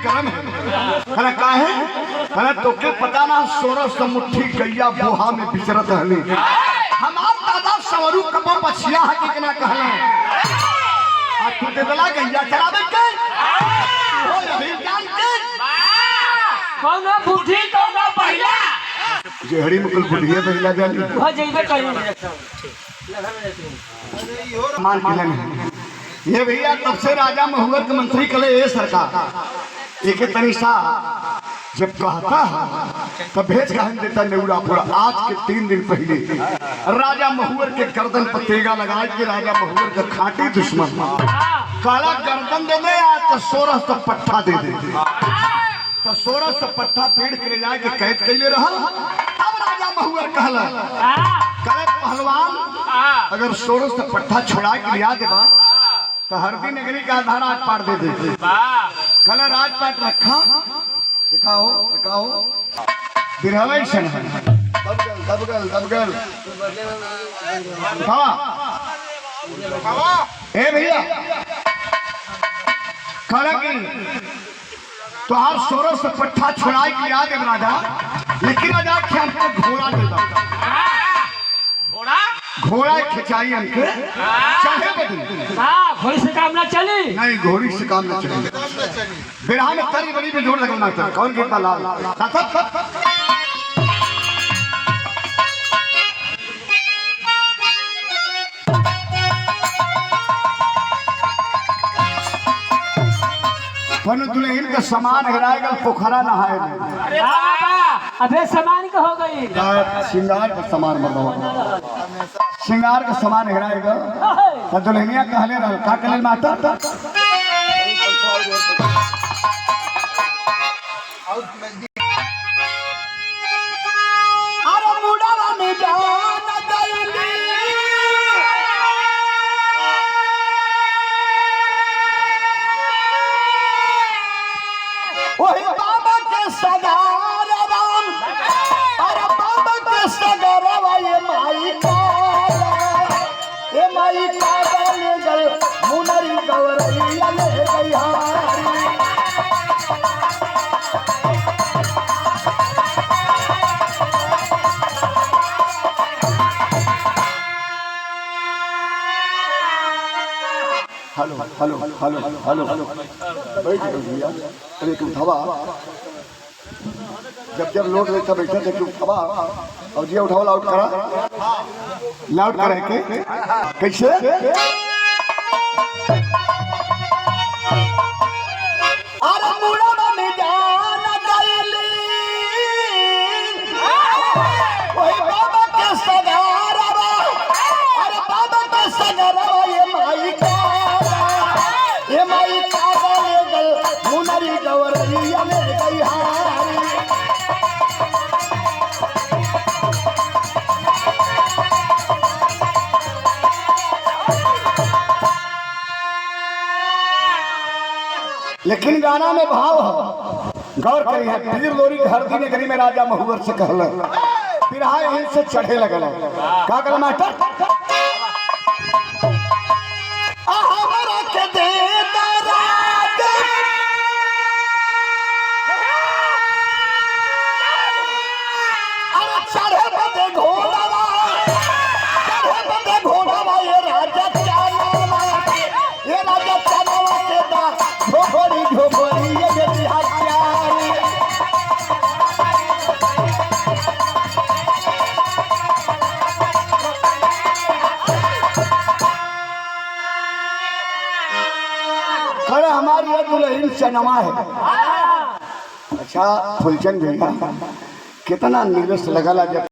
करम है का है तो के पता ना 1600 मुट्ठी गैया बोहा में बिचरत हली हमार दादा सवरू कब पछिया है कितना कहला आ तू दे दला गैया चरावे के ओ अभी जान के कौन बुद्धि कौन पहिला जेहड़ी मुकुल बुढ़िया पहिला जानी हो जइबे करी मान के ये भैया तब से राजा महुवर के मंत्री कले ये सरकार एक तनिषा जब कहता है तब भेज कहन देता नेउरापुरा। आज के 3 दिन पहले राजा महुवर के गर्दन पर तेगा लगाए के राजा महुवर का खाटी दुश्मन काला गर्दन दे दे या तो 1600 पट्टा दे दे तो 1600 पट्टा पेड़ के ले जाए के कैद कैले रहल। तब राजा महुवर कहला कहे पहलवान अगर 1600 पट्टा छोड़ा के लिया देबा तो हरदी नगरी का आधार आज पाट दे दे कल राजपाट रखा दिखाओ दिखाओ बिरहवै सन दबगल दबगल ए भैया कल की तोहार 1600 पट्टा छुड़ाई के याद है राजा लेकिन राजा के हमको घोड़ा दे घोड़ा खिंचाई हमके चाहे बदल घोड़ी से काम ना चली नहीं घोड़ी से काम ना चले बिरहा में तरी बड़ी भी जोर लगना था कौन कहता लाल पन दुल्हन का सामान हेराएगा पोखरा नहाए अरे अबे सामान का हो गई श्रृंगार का सामान मरवा श्रृंगार का सामान हेराएगा तो दुल्हनिया कहले रह का कहले माता अरे मुड़ावा में जान दैली ओही बाबा के सगार राम अरे बाबा के सगारवा ये माई का ले गए मुनरी गवरैया ले गई हारी hello hello hello hello hello बैठ जाओ भैया अरे तुम उठावा जब लोड रहता बैठा थे तुम उठावा और जी उठाओ लाउड करा लाउड करे के कैसे अरे मुड़ावा में जान गईली ओही बाबा के सगारवा अरे बाबा के सगारवा ये माई का ले गल मुनरी गवरैया ले गई हारी लेकिन गाना में भाव है गौर करिए पीर लोरी हरदी नगरी में राजा महुवर से कहल पिरहा यहीं से चढ़े लगल का कहल मास्टर हमरा के दे घोड़ा ये राजा चानवा के दा झोपड़ी ये बिहारी करे हमारी ये दुल्हन चनवा है। अच्छा फुलचंद भैया कितना नीरस लगला जब